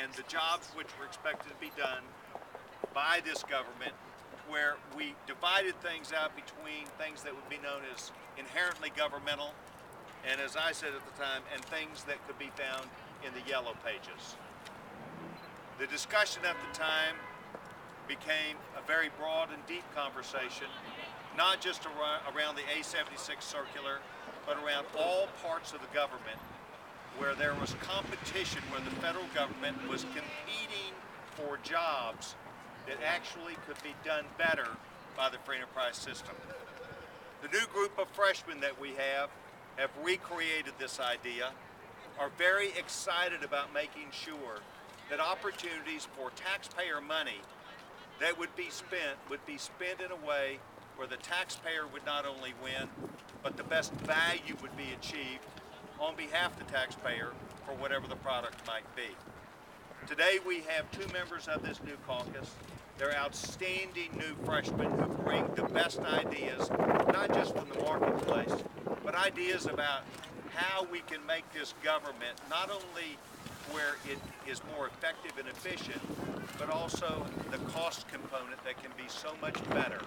and the jobs which were expected to be done by this government, where we divided things out between things that would be known as inherently governmental, and as I said at the time, and things that could be found in the Yellow Pages. The discussion at the time became a very broad and deep conversation, not just around the A76 circular, but around all parts of the government where there was competition, where the federal government was competing for jobs that actually could be done better by the free enterprise system. The new group of freshmen that we have recreated this idea, are very excited about making sure that opportunities for taxpayer money that would be spent in a way where the taxpayer would not only win, but the best value would be achieved on behalf of the taxpayer for whatever the product might be. Today we have two members of this new caucus. They're outstanding new freshmen who bring the best ideas, not just from the marketplace, but ideas about how we can make this government not only where it is more effective and efficient, but also the cost component that can be so much better,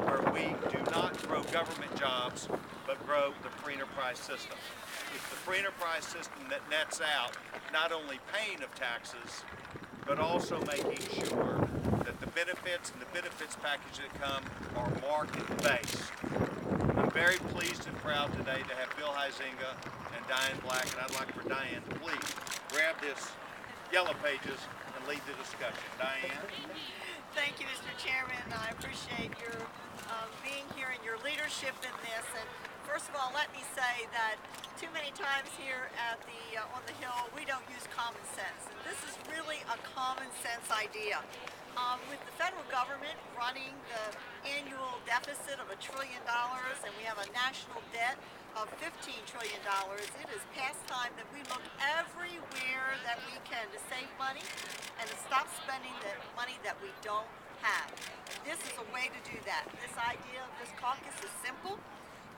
where we do not grow government jobs, but grow the free enterprise system. It's the free enterprise system that nets out not only paying of taxes, but also making sure that the benefits and the benefits package that come are market-based. I'm very pleased and proud today to have Bill Huizenga and Diane Black, and I'd like for Diane to please grab this Yellow Pages and lead the discussion. Diane? Thank you, Mr. Chairman. I appreciate your being here and your leadership in this. And first of all, let me say that too many times here at on the Hill, we don't use common sense. And this is really a common sense idea. With the federal government running the annual deficit of $1 trillion, and we have a national debt of $15 trillion, it is past time that we look everywhere that we can to save money and to stop spending the money that we don't have. And this is a way to do that. This idea of this caucus is simple.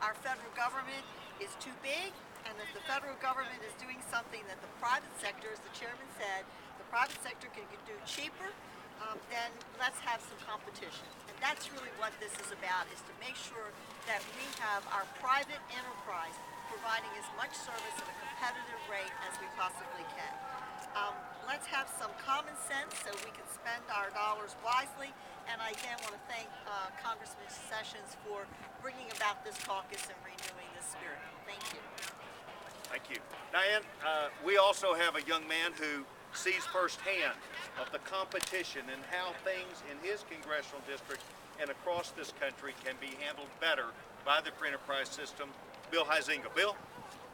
Our federal government is too big, and if the federal government is doing something that the private sector, as the chairman said, the private sector can do cheaper, then let's have some competition. And that's really what this is about, is to make sure that we have our private enterprise providing as much service at a competitive rate as we possibly can. Let's have some common sense so we can spend our dollars wisely. And I again want to thank Congressman Sessions for bringing about this caucus and renewing this spirit. Thank you. Thank you. Diane, we also have a young man who sees firsthand of the competition and how things in his congressional district and across this country can be handled better by the free enterprise system. Bill Huizenga. Bill?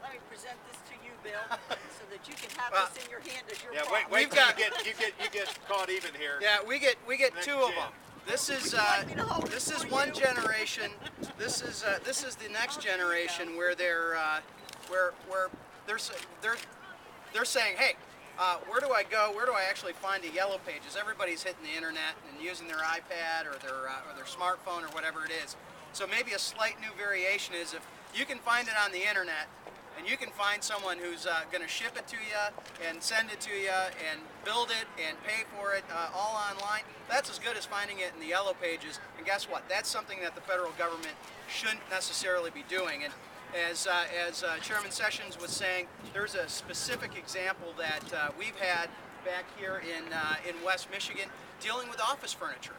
Let me present this to you, Bill, so that you can have this in your hand as your wait, you get caught even here. Yeah, we get two of them. This is one generation. This is the next generation where they're saying, hey, where do I go? Where do I actually find the Yellow Pages? Everybody's hitting the internet and using their iPad or their smartphone or whatever it is. So maybe a slight new variation is if you can find it on the internet and you can find someone who's going to ship it to you and send it to you and build it and pay for it all online, that's as good as finding it in the Yellow Pages. And guess what? That's something that the federal government shouldn't necessarily be doing. And as Chairman Sessions was saying, there's a specific example that we've had back here in West Michigan dealing with office furniture.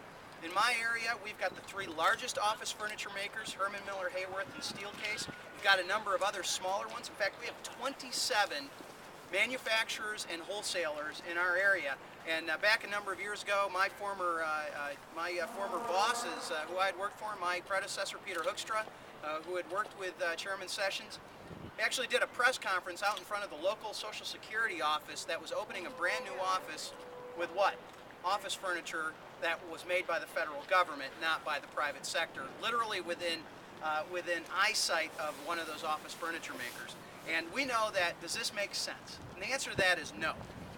In my area, we've got the three largest office furniture makers, Herman Miller, Hayworth, and Steelcase. We've got a number of other smaller ones. In fact, we have 27 manufacturers and wholesalers in our area. And back a number of years ago, my former bosses, who I had worked for, my predecessor, Peter Hoekstra, who had worked with Chairman Sessions, actually did a press conference out in front of the local Social Security office that was opening a brand new office with what? Office furniture that was made by the federal government, not by the private sector, literally within eyesight of one of those office furniture makers. And we know that, does this make sense? And the answer to that is no.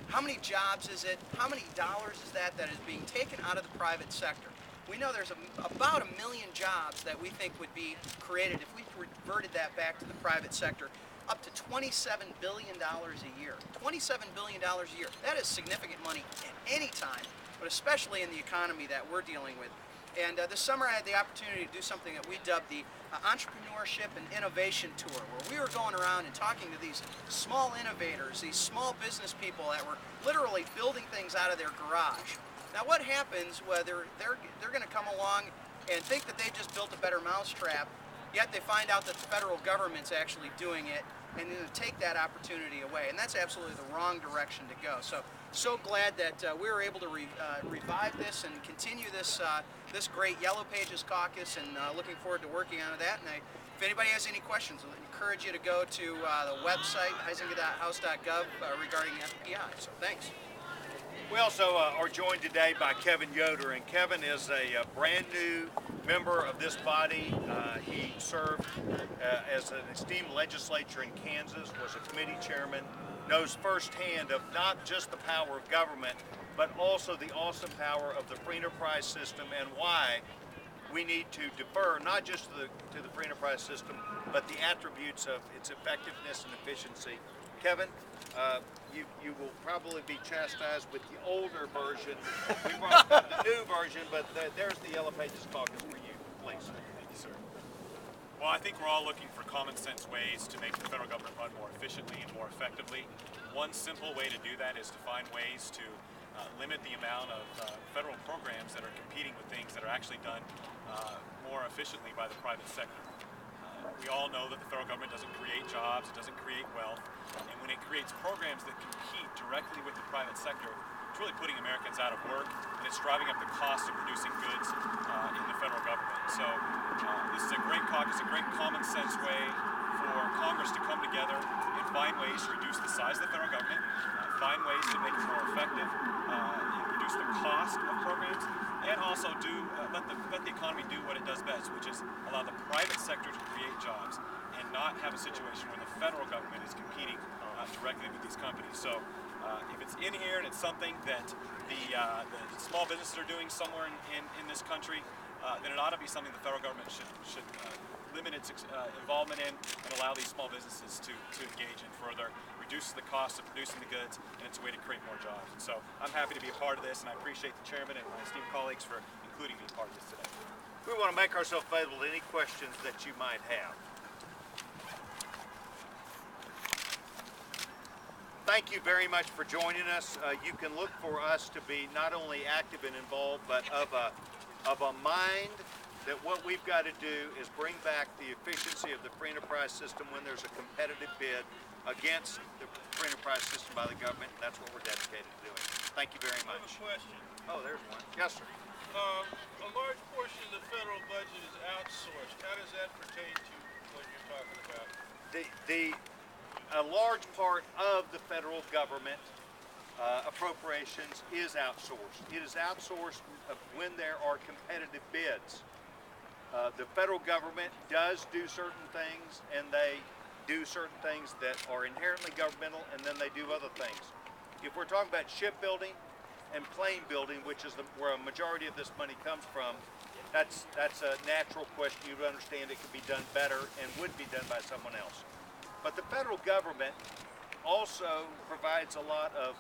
How many jobs is it? How many dollars is that is being taken out of the private sector? We know there's about 1 million jobs that we think would be created if we reverted that back to the private sector. up to $27 billion a year. $27 billion a year. That is significant money at any time, but especially in the economy that we're dealing with. And this summer I had the opportunity to do something that we dubbed the Entrepreneurship and Innovation Tour, where we were going around and talking to these small innovators, these small business people that were literally building things out of their garage. Now what happens whether they're going to come along and think that they just built a better mousetrap, yet they find out that the federal government's actually doing it, and then take that opportunity away. And that's absolutely the wrong direction to go. So glad that we were able to revive this and continue this this great Yellow Pages Caucus, and looking forward to working on that. And if anybody has any questions, I encourage you to go to the website, huizenga.house.gov, regarding FPI. So thanks. We also are joined today by Kevin Yoder, and Kevin is a brand new member of this body. He served as an esteemed legislator in Kansas, was a committee chairman, knows firsthand of not just the power of government, but also the awesome power of the free enterprise system, and why we need to defer not just to the free enterprise system, but the attributes of its effectiveness and efficiency. Kevin, you will probably be chastised with the older version. We brought the new version, but there's the Yellow Pages Caucus for you, please. Thank you, sir. Well, I think we're all looking for common sense ways to make the federal government run more efficiently and more effectively. One simple way to do that is to find ways to limit the amount of federal programs that are competing with things that are actually done more efficiently by the private sector. We all know that the federal government doesn't create jobs, it doesn't create wealth, and when it creates programs that compete directly with the private sector, it's really putting Americans out of work, and it's driving up the cost of producing goods in the federal government. So this is a great caucus, a great common sense way for Congress to come together and find ways to reduce the size of the federal government, find ways to make it more effective, and reduce the cost of programs, and also let the economy do what it does best, which is allow the private sector to create jobs and not have a situation where the federal government is competing directly with these companies. So if it's in here and it's something that the small businesses are doing somewhere in this country, then it ought to be something the federal government should limit its involvement in and allow these small businesses to engage in further, reduces the cost of producing the goods, and it's a way to create more jobs. And so I'm happy to be a part of this, and I appreciate the chairman and my esteemed colleagues for including me part of this today. We want to make ourselves available to any questions that you might have. Thank you very much for joining us. You can look for us to be not only active and involved, but of a mind that what we've got to do is bring back the efficiency of the free enterprise system when there's a competitive bid against the free enterprise system by the government, and that's what we're dedicated to doing. Thank you very much. I have a question. Oh, there's one. Yes, sir. A large portion of the federal budget is outsourced. How does that pertain to what you're talking about? A large part of the federal government appropriations is outsourced. It is outsourced when there are competitive bids. The federal government does do certain things, and they do certain things that are inherently governmental, and then they do other things. If we're talking about shipbuilding and plane building, which is where a majority of this money comes from, that's a natural question. You would understand it could be done better and would be done by someone else. But the federal government also provides a lot of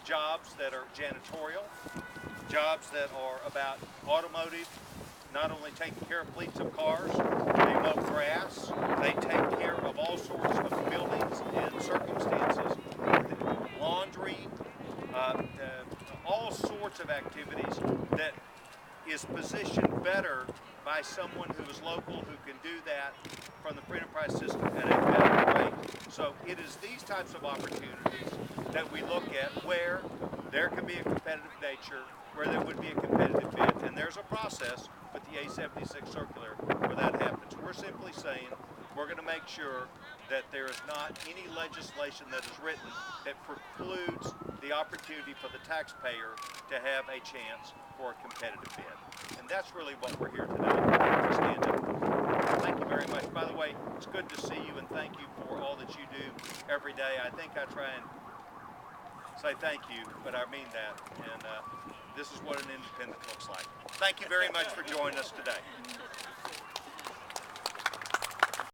jobs that are janitorial, jobs that are about automotive, not only taking care of fleets of cars, they mow grass, they take care of all sorts of buildings and circumstances, laundry, all sorts of activities that is positioned better by someone who is local who can do that from the free enterprise system at a better rate. So it is these types of opportunities that we look at where there can be a competitive nature, where there would be a competitive bid, and there's a process with the A76 circular where that happens. We're simply saying we're going to make sure that there is not any legislation that is written that precludes the opportunity for the taxpayer to have a chance for a competitive bid. And that's really what we're here today to stand up for. Thank you very much. By the way, it's good to see you, and thank you for all that you do every day. I think I try and say thank you, but I mean that. And this is what an independent looks like. Thank you very much for joining us today.